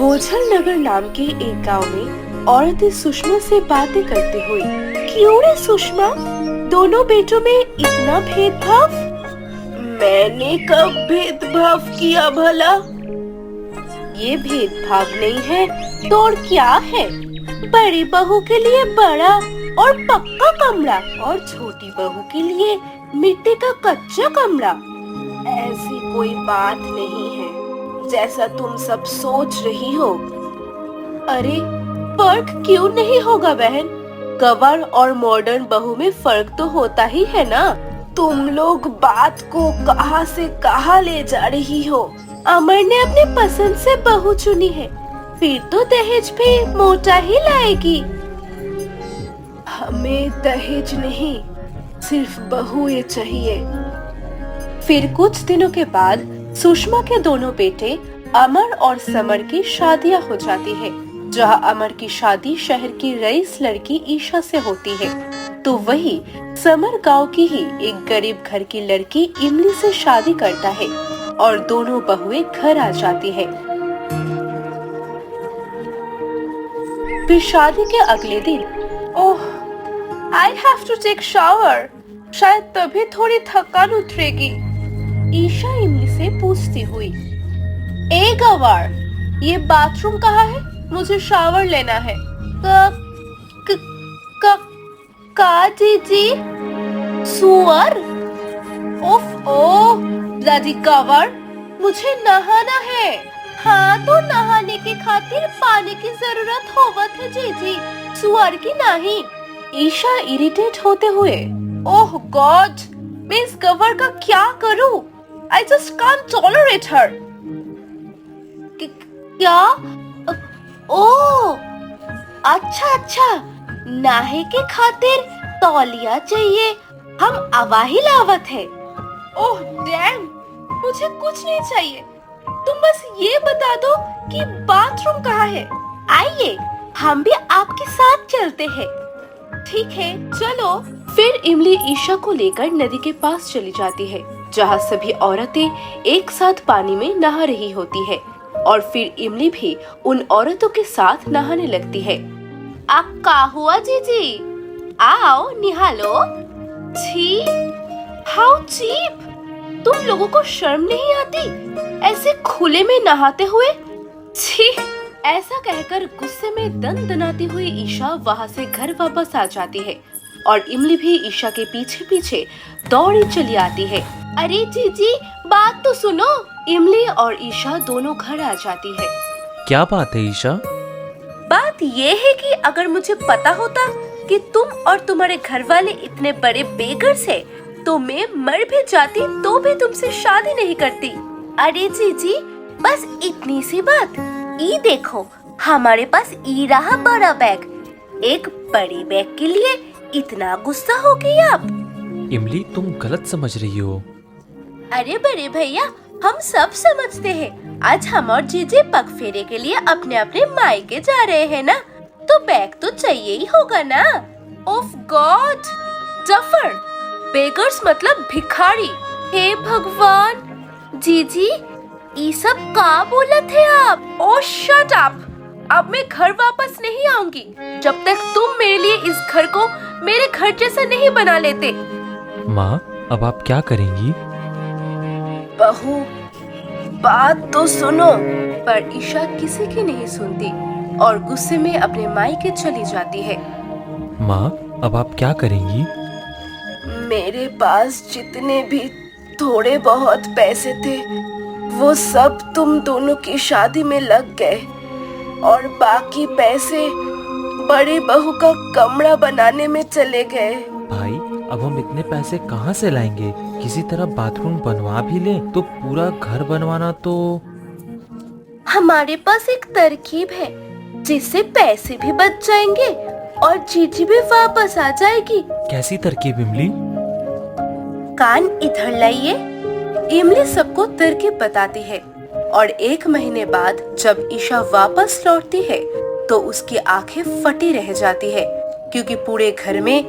बोझल नगर नाम के एक गांव में औरतें सुषमा से बातें करती हुई, क्यों रे सुषमा, दोनों बेटों में इतना भेदभाव? मैंने कब भेदभाव किया भला? ये भेदभाव नहीं है तो और क्या है? बड़ी बहू के लिए बड़ा और पक्का कमरा और छोटी बहू के लिए मिट्टी का कच्चा कमरा। ऐसी कोई बात नहीं है जैसा तुम सब सोच रही हो। अरे फर्क क्यों नहीं होगा बहन, गंवार और मॉडर्न बहू में फर्क तो होता ही है ना। तुम लोग बात को कहां से कहां ले जा रही हो। अमर ने अपने पसंद से बहू चुनी है, फिर तो दहेज भी मोटा ही लाएगी। हमें दहेज नहीं, सिर्फ बहुएं चाहिए। फिर कुछ दिनों के बाद सुषमा के दोनों बेटे अमर और समर की शादियां हो जाती है। जहां अमर की शादी शहर की रईस लड़की ईशा से होती है, तो वही समर गांव की ही एक गरीब घर की लड़की इमली से शादी करता है और दोनों बहुएं घर आ जाती है। फिर शादी के अगले दिन, oh, I have to take shower, शायद तभी थोड़ी थकान उतरेगी, ईशा इमली से पूछती हुई। ए गंवार, ये बाथरूम कहाँ है? मुझे शावर लेना है। का जीजी? सुअर? उफ ओ, ब्लडी गंवार, मुझे नहाना है। हाँ तो नहाने के खातिर पानी की जरूरत होवत है जीजी, सुअर की नहीं। ईशा इरिटेट होते हुए, ओह गॉड, मैं इस गंवार का क्या करूं? I just can't tolerate her. क्या? ओह, अच्छा, नाहे के खातिर तौलिया चाहिए, हम अवाही लावत है। ओह डैम, मुझे कुछ नहीं चाहिए, तुम बस ये बता दो कि बाथरूम कहाँ है। आइए, हम भी आपके साथ चलते हैं। ठीक है, चलो। फिर इमली ईशा को लेकर नदी के पास चली जाती है, जहाँ सभी औरतें एक साथ पानी में नहा रही होती है, और फिर इमली भी उन औरतों के साथ नहाने लगती है। का हुआ जीजी? आओ निहालो। छी, हाउ चीप, तुम लोगों को शर्म नहीं आती ऐसे खुले में नहाते हुए? छी। ऐसा कहकर गुस्से में दनदनाती हुई ईशा वहाँ से घर वापस आ जाती है और इमली भी ईशा के पीछे पीछे दौड़ी चली आती है। अरे जीजी, बात तो सुनो। इमली और ईशा दोनों घर आ जाती है। क्या बात है ईशा? बात ये है कि अगर मुझे पता होता कि तुम और तुम्हारे घर वाले इतने बड़े बेगर्स हैं, तो मैं मर भी जाती तो भी तुमसे शादी नहीं करती। अरे जीजी, बस इतनी सी बात। ई देखो, हमारे पास ई रहा बड़ा बैग। एक बड़ी बैग के लिए इतना गुस्सा हो गई आप? इमली, तुम गलत समझ रही हो। अरे बड़े भैया, हम सब समझते हैं। आज हम और जीजी पग फेरे के लिए अपने अपने मायके जा रहे हैं ना, तो बैग तो चाहिए ही होगा ना। ओफ गॉड, डफर, बेगर्स मतलब भिखारी। हे भगवान, जीजी, ये सब का बोला थे आप? ओह शट अप, अब मैं घर वापस नहीं आऊंगी जब तक तुम मेरे लिए इस घर को मेरे घर जैसा नहीं बना लेते। माँ, अब आप क्या करेंगी? बहू, बात तो सुनो। पर ईशा किसी की नहीं सुनती और गुस्से में अपने मायके चली जाती है। माँ, अब आप क्या करेंगी? मेरे पास जितने भी थोड़े बहुत पैसे थे, वो सब तुम दोनों की शादी में लग गए, और बाकी पैसे बड़ी बहू का कमरा बनाने में चले गए। भाई, अब हम इतने पैसे कहाँ से लाएंगे? किसी तरह बाथरूम बनवा भी लें तो पूरा घर बनवाना तो। हमारे पास एक तरकीब है जिससे पैसे भी बच जाएंगे और जीजी भी वापस आ जाएगी। कैसी तरकीब इमली? कान इधर लाइए। इमली सबको तरकीब बताती है, और 1 महीने बाद जब ईशा वापस लौटती है तो उसकी आंखें फटी रह जाती है, क्योंकि पूरे घर में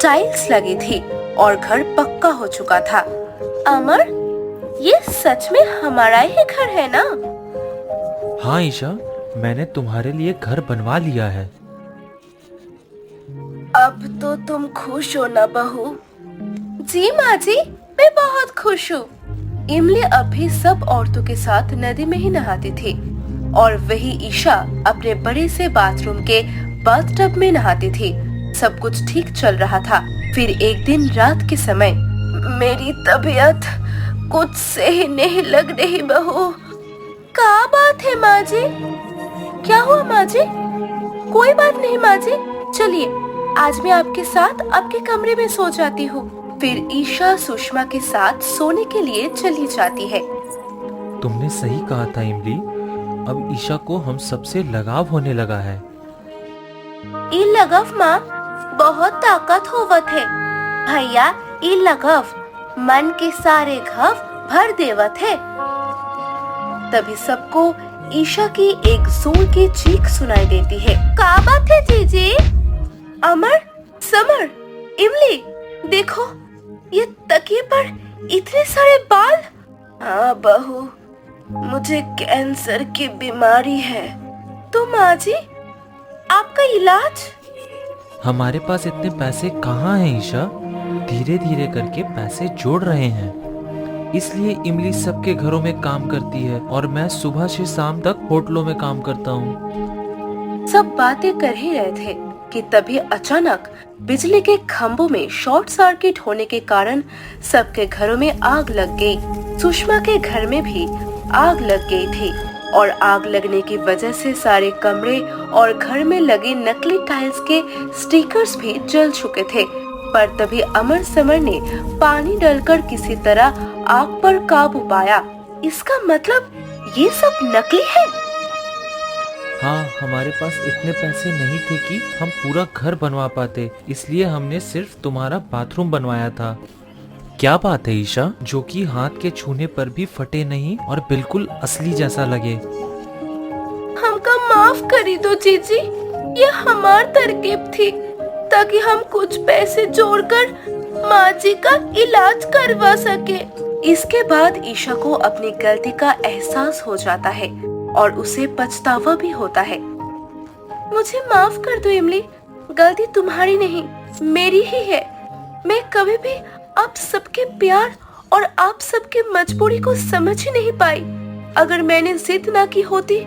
टाइल्स लगी थी और घर पक्का हो चुका था। अमर, ये सच में हमारा ही घर है ना? हाँ ईशा, मैंने तुम्हारे लिए घर बनवा लिया है। अब तो तुम खुश हो ना बहू? जी माँ जी, मैं बहुत खुश हूँ। इमली अब भी सब औरतों के साथ नदी में ही नहाती थी और वही ईशा अपने बड़े से बाथरूम के बाथटब में नहाती थी। सब कुछ ठीक चल रहा था। फिर एक दिन रात के समय, मेरी तबीयत कुछ सही नहीं लग रही बहू। क्या बात है माँ जी? क्या हुआ माँ जी? कोई बात नहीं माँ जी, चलिए आज मैं आपके साथ आपके कमरे में सो जाती हूँ। फिर ईशा सुषमा के साथ सोने के लिए चली जाती है। तुमने सही कहा था इमली, अब ईशा को हम सबसे लगाव होने लगा है। ई लगव माँ बहुत ताकत होवत है भैया। ई लगव मन के सारे घाव भर देवत है। तभी सबको ईशा की एक जोर की चीख सुनाई देती है। क्या बात है जीजी? अमर, समर, इमली, देखो ये तकिए पर इतने सारे बाल। हाँ बहू, मुझे कैंसर की बीमारी है। तो माँ जी, आपका इलाज? हमारे पास इतने पैसे कहाँ हैं ईशा? धीरे धीरे करके पैसे जोड़ रहे हैं। इसलिए इमली सबके घरों में काम करती है और मैं सुबह से शाम तक होटलों में काम करता हूँ। सब बातें कर ही रहे थे कि तभी अचानक बिजली के खंभों में शॉर्ट सर्किट होने के कारण सबके घरों में आग लग गई। सुषमा के घर में भी आग लग गई थी और आग लगने की वजह से सारे कमरे और घर में लगे नकली टाइल्स के स्टिकर्स भी जल चुके थे। पर तभी अमर समर ने पानी डालकर किसी तरह आग पर काबू पाया। इसका मतलब ये सब नकली है? हाँ, हमारे पास इतने पैसे नहीं थे कि हम पूरा घर बनवा पाते, इसलिए हमने सिर्फ तुम्हारा बाथरूम बनवाया था। क्या बात है ईशा, जो कि हाथ के छूने पर भी फटे नहीं और बिल्कुल असली जैसा लगे। हमका माफ करी दो जीजी, ये हमार तरकीब थी ताकि हम कुछ पैसे जोड़कर माँ जी का इलाज करवा सके। इसके बाद ईशा को अपनी गलती का एहसास हो जाता है और उसे पछतावा भी होता है। मुझे माफ कर दो इमली, गलती तुम्हारी नहीं मेरी ही है। मैं कभी भी आप सबके प्यार और आप सबके मजबूरी को समझ ही नहीं पाई। अगर मैंने जिद ना की होती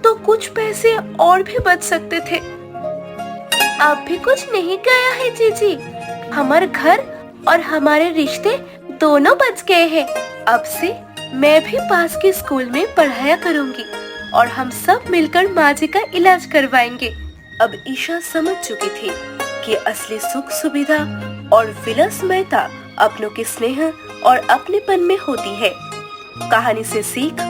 तो कुछ पैसे और भी बच सकते थे। अब भी कुछ नहीं गया है जीजी, हमारे घर और हमारे रिश्ते दोनों बच गए हैं। अब से मैं भी पास के स्कूल में पढ़ाया करूंगी और हम सब मिलकर माँ जी का इलाज करवाएंगे। अब ईशा समझ चुकी थी कि असली सुख सुविधा और विलासमयता अपनों के स्नेह और अपनेपन में होती है। कहानी से सीख,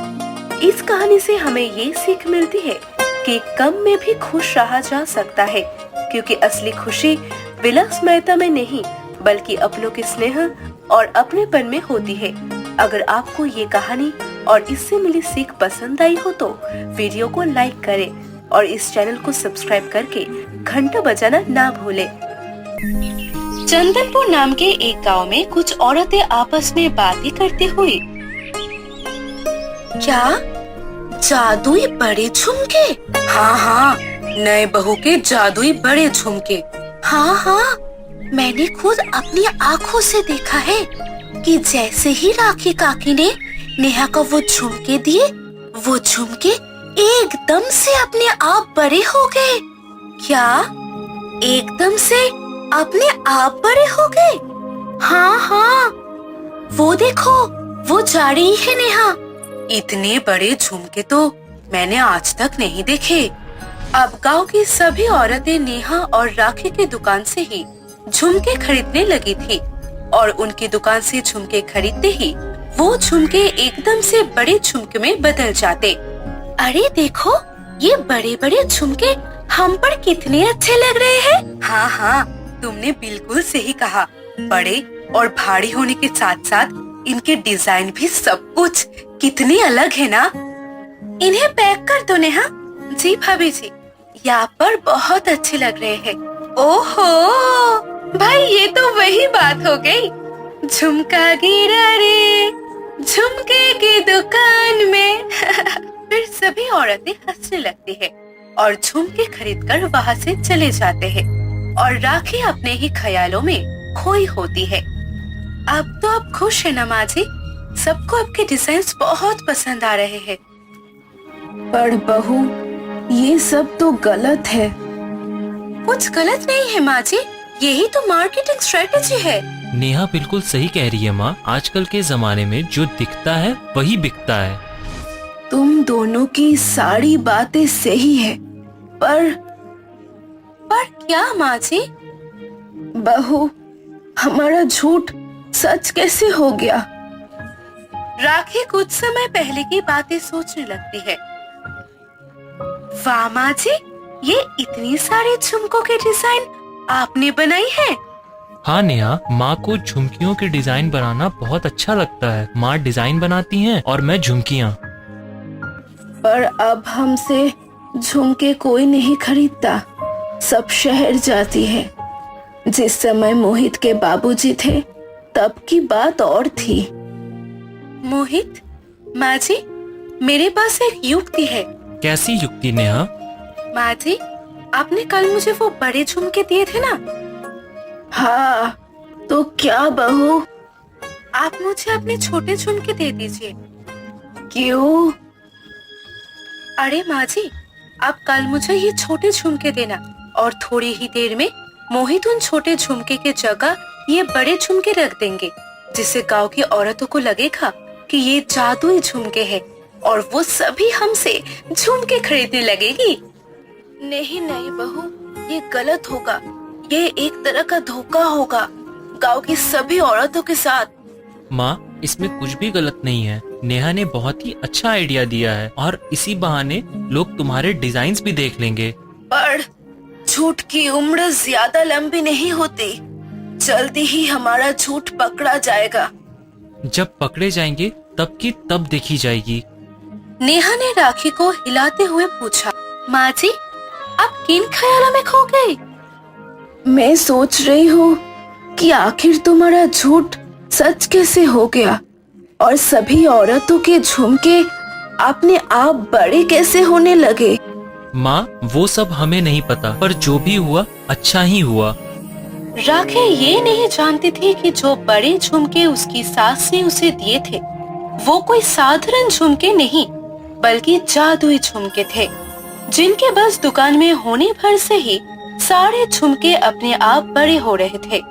इस कहानी से हमें ये सीख मिलती है कि कम में भी खुश रहा जा सकता है, क्योंकि असली खुशी विलासमयता में नहीं बल्कि अपनों के स्नेह और अपनेपन में होती है। अगर आपको ये कहानी और इससे मिली सीख पसंद आई हो तो वीडियो को लाइक करें और इस चैनल को सब्सक्राइब करके घंटा बजाना ना भूलें। चंदनपुर नाम के एक गांव में कुछ औरतें आपस में बातें करते हुए, क्या जादुई बड़े झुमके? हाँ हाँ, नए बहू के जादुई बड़े झुमके। हाँ हाँ, मैंने खुद अपनी आँखों से देखा है कि जैसे ही राखी काकी ने नेहा को वो झुमके दिए, वो झुमके एकदम से अपने आप बड़े हो गए। क्या एकदम से अपने आप बड़े हो गए? हाँ हाँ, वो देखो, वो जा रही है नेहा। इतने बड़े झुमके तो मैंने आज तक नहीं देखे। अब गांव की सभी औरतें नेहा और राखी की दुकान से ही झुमके खरीदने लगी थी और उनकी दुकान से झुमके खरीदते ही वो झुमके एकदम से बड़े झुमके में बदल जाते। अरे देखो, ये बड़े बड़े झुमके हम पर कितने अच्छे लग रहे हैं। हाँ हाँ, तुमने बिल्कुल सही कहा। बड़े और भारी होने के साथ साथ इनके डिजाइन भी सब कुछ कितने अलग है ना। इन्हें पैक कर दो नेहा। जी भाभी जी, यहाँ पर बहुत अच्छे लग रहे हैं। ओहो भाई, ये तो वही बात हो गई। झुमका गिरा रे झुमके की दुकान में। फिर सभी औरतें हंसने लगती है और झुमके खरीदकर वहाँ से चले जाते हैं और राखी अपने ही ख्यालों में खोई होती है। अब तो आप खुश है ना माँ जी? सबको आपके डिजाइन्स बहुत पसंद आ रहे हैं। पर बहू, ये सब तो गलत है। कुछ गलत नहीं है माँ जी, यही तो मार्केटिंग स्ट्रेटेजी है। नेहा बिल्कुल सही कह रही है माँ। आजकल के जमाने में जो दिखता है वही बिकता है। तुम दोनों की सारी बातें सही है, पर क्या माँ जी? बहू, हमारा झूठ सच कैसे हो गया? राखी कुछ समय पहले की बातें सोचने लगती है। वाह माँ जी, ये इतनी सारे झुमकों के डिजाइन आपने बनाई है? हाँ नेहा, माँ को झुमकियों के डिजाइन बनाना बहुत अच्छा लगता है। माँ डिजाइन बनाती हैं और मैं झुमकियाँ। पर अब हमसे झुमके कोई नहीं खरीदता, सब शहर जाती है। जिस समय मोहित के बाबूजी थे तब की बात और थी। मोहित? माँ जी, मेरे पास एक युक्ति है। कैसी युक्ति नेहा? माँ जी, आपने कल मुझे वो बड़े झुमके दिए थे ना? हाँ, तो क्या बहू? आप मुझे अपने छोटे झुमके दे दीजिए। क्यों? अरे माँ जी, आप कल मुझे ये छोटे झुमके देना और थोड़ी ही देर में मोहित उन छोटे झुमके के जगह ये बड़े झुमके रख देंगे, जिससे गांव की औरतों को लगेगा कि ये जादुई झुमके हैं और वो सभी हमसे झुमके खरीदने लगेगी। नहीं नहीं बहू, ये गलत होगा। ये एक तरह का धोखा होगा गांव की सभी औरतों के साथ। माँ, इसमें कुछ भी गलत नहीं है। नेहा ने बहुत ही अच्छा आइडिया दिया है और इसी बहाने लोग तुम्हारे डिजाइन्स भी देख लेंगे। पर झूठ की उम्र ज्यादा लंबी नहीं होती, जल्दी ही हमारा झूठ पकड़ा जाएगा। जब पकड़े जाएंगे तब की तब देखी जाएगी। नेहा ने राखी को हिलाते हुए पूछा, माँ जी, आप किन ख्यालों में खो गई? मैं सोच रही हूँ कि आखिर तुम्हारा झूठ सच कैसे हो गया और सभी औरतों के झुमके अपने आप बड़े कैसे होने लगे। माँ, वो सब हमें नहीं पता, पर जो भी हुआ अच्छा ही हुआ। राखी ये नहीं जानती थी कि जो बड़े झुमके उसकी सास ने उसे दिए थे वो कोई साधारण झुमके नहीं बल्कि जादुई झुमके थे, जिनके बस दुकान में होने भर से ही सारे झुमके अपने आप बड़े हो रहे थे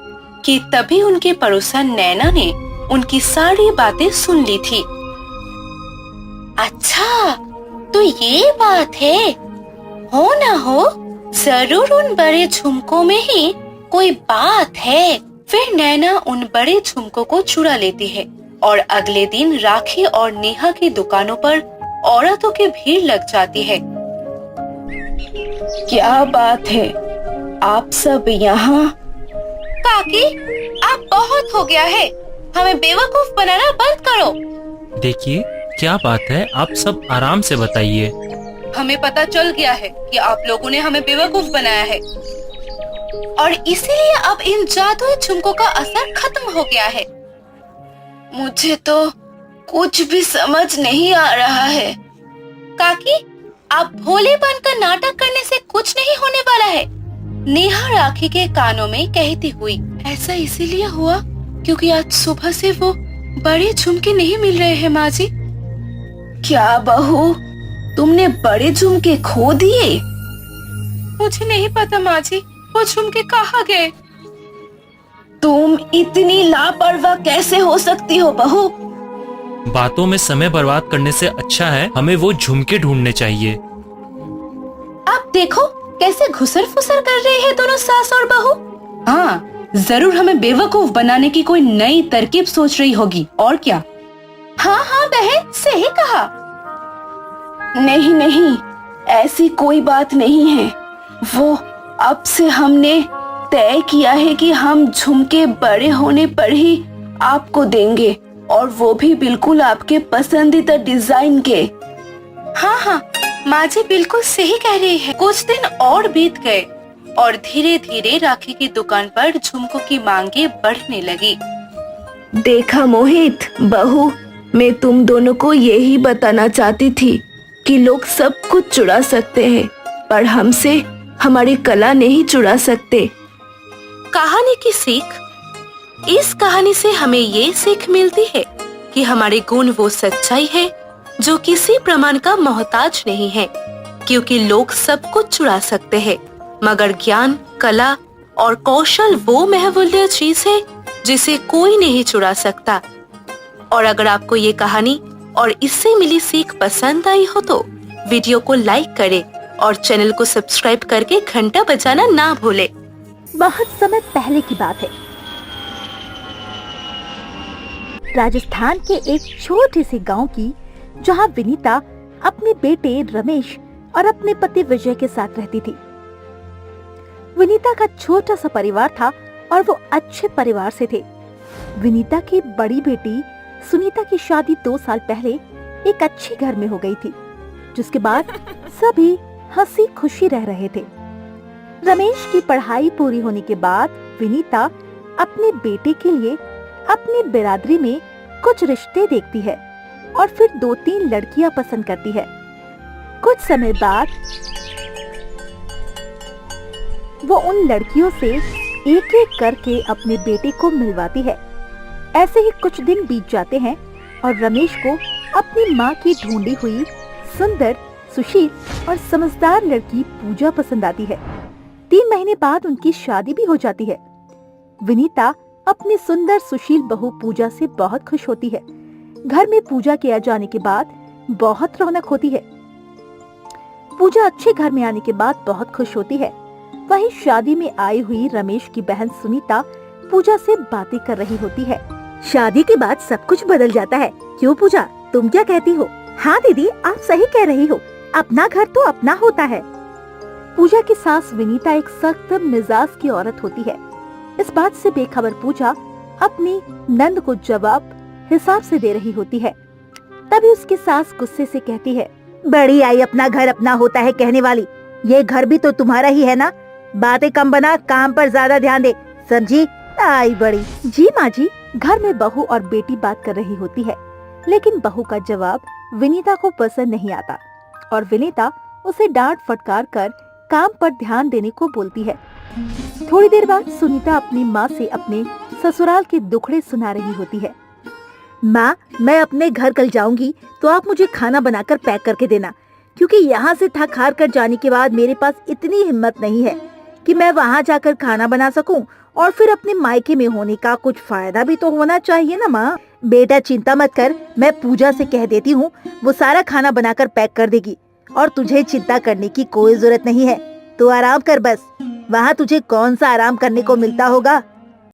कि तभी उनके पड़ोसन नैना ने उनकी सारी बातें सुन ली थी। अच्छा, तो ये बात है। हो ना हो, जरूर उन बड़े झुमकों में ही कोई बात है। फिर नैना उन बड़े झुमकों को चुरा लेती है और अगले दिन राखी और नेहा की दुकानों पर औरतों की भीड़ लग जाती है। क्या बात है, आप सब यहाँ? काकी, आप बहुत हो गया है, हमें बेवकूफ बनाना बंद करो। देखिए, क्या बात है, आप सब आराम से बताइए। हमें पता चल गया है कि आप लोगों ने हमें बेवकूफ बनाया है और इसीलिए अब इन जादुई झुमकों का असर खत्म हो गया है। मुझे तो कुछ भी समझ नहीं आ रहा है। काकी, आप भोले बनकर नाटक करने से कुछ नहीं होने वाला है, नेहा राखी के कानों में कहती हुई। ऐसा इसीलिए हुआ क्योंकि आज सुबह से वो बड़े झुमके नहीं मिल रहे हैं माँ जी। क्या बहू, तुमने बड़े झुमके खो दिए? मुझे नहीं पता माँ जी, वो झुमके कहाँ गए? तुम इतनी लापरवाह कैसे हो सकती हो बहू? बातों में समय बर्बाद करने से अच्छा है हमें वो झुमके ढूंढने चाहिए। आप देखो कैसे घुसर फुसर कर रहे हैं दोनों सास और बहू। हाँ, जरूर हमें बेवकूफ बनाने की कोई नई तरकीब सोच रही होगी, और क्या? हाँ हाँ बहन, सही कहा। नहीं नहीं, ऐसी कोई बात नहीं है। वो अब से हमने तय किया है कि हम झुमके बड़े होने पर ही आपको देंगे, और वो भी बिल्कुल आपके पसंदीदा डिजाइन के। हाँ हाँ, माँ जी बिल्कुल सही कह रही है। कुछ दिन और बीत गए और धीरे धीरे राखी की दुकान पर झुमकों की मांगे बढ़ने लगी। देखा मोहित, बहू, मैं तुम दोनों को यही बताना चाहती थी कि लोग सब कुछ चुरा सकते हैं, पर हमसे हमारी कला नहीं चुरा सकते। कहानी की सीख। इस कहानी से हमें ये सीख मिलती है कि हमारे गुण वो सच्चाई है जो किसी प्रमाण का मोहताज नहीं है, क्योंकि लोग सब कुछ चुरा सकते हैं, मगर ज्ञान, कला और कौशल वो महमूल्य चीज है जिसे कोई नहीं चुरा सकता। और अगर आपको ये कहानी और इससे मिली सीख पसंद आई हो तो वीडियो को लाइक करें और चैनल को सब्सक्राइब करके घंटा बजाना ना भूलें। बहुत समय पहले की बात है। राजस्थान के एक छोटे से गांव की, जहां विनीता अपने बेटे रमेश और अपने पति विजय के साथ रहती थी। विनीता का छोटा सा परिवार था और वो अच्छे परिवार से थे। विनीता की बड़ी बेटी सुनीता की शादी 2 साल पहले एक अच्छे घर में हो गई थी, जिसके बाद सभी हंसी खुशी रह रहे थे। रमेश की पढ़ाई पूरी होने के बाद विनीता अपने बेटे के लिए अपनी बिरादरी में कुछ रिश्ते देखती है और फिर 2-3 लड़कियां पसंद करती है। कुछ समय बाद वो उन लड़कियों से एक एक करके अपने बेटे को मिलवाती है। ऐसे ही कुछ दिन बीत जाते हैं और रमेश को अपनी माँ की ढूंढी हुई सुंदर, सुशील और समझदार लड़की पूजा पसंद आती है। 3 महीने बाद उनकी शादी भी हो जाती है। विनीता अपनी सुंदर सुशील बहू पूजा से बहुत खुश होती है। घर में पूजा किया जाने के बाद बहुत रौनक होती है। पूजा अच्छे घर में आने के बाद बहुत खुश होती है। वहीं शादी में आई हुई रमेश की बहन सुनीता पूजा से बातें कर रही होती है। शादी के बाद सब कुछ बदल जाता है, क्यों पूजा, तुम क्या कहती हो? हाँ दीदी, आप सही कह रही हो, अपना घर तो अपना होता है। पूजा की सास विनीता एक सख्त मिजाज की औरत होती है। इस बात से बेखबर पूजा अपनी नंद को जवाब हिसाब से दे रही होती है। तभी उसकी सास गुस्से से कहती है, बड़ी आई अपना घर अपना होता है कहने वाली, ये घर भी तो तुम्हारा ही है ना। बातें कम बना, काम पर ज्यादा ध्यान दे, समझी? आई बड़ी। जी माँ जी। घर में बहू और बेटी बात कर रही होती है, लेकिन बहू का जवाब विनीता को पसंद नहीं आता और विनीता उसे डांट फटकार कर काम पर ध्यान देने को बोलती है। थोड़ी देर बाद सुनीता अपनी माँ से अपने ससुराल के दुखड़े सुना रही होती है। माँ, मैं अपने घर कल जाऊंगी तो आप मुझे खाना बनाकर पैक करके देना, क्योंकि यहाँ से थक हार कर जाने के बाद मेरे पास इतनी हिम्मत नहीं है कि मैं वहाँ जाकर खाना बना सकूं, और फिर अपने मायके में होने का कुछ फायदा भी तो होना चाहिए ना माँ। बेटा चिंता मत कर, मैं पूजा से कह देती हूँ, वो सारा खाना बनाकर पैक कर देगी और तुझे चिंता करने की कोई जरूरत नहीं है। तू आराम कर बस, वहाँ तुझे कौन सा आराम करने को मिलता होगा।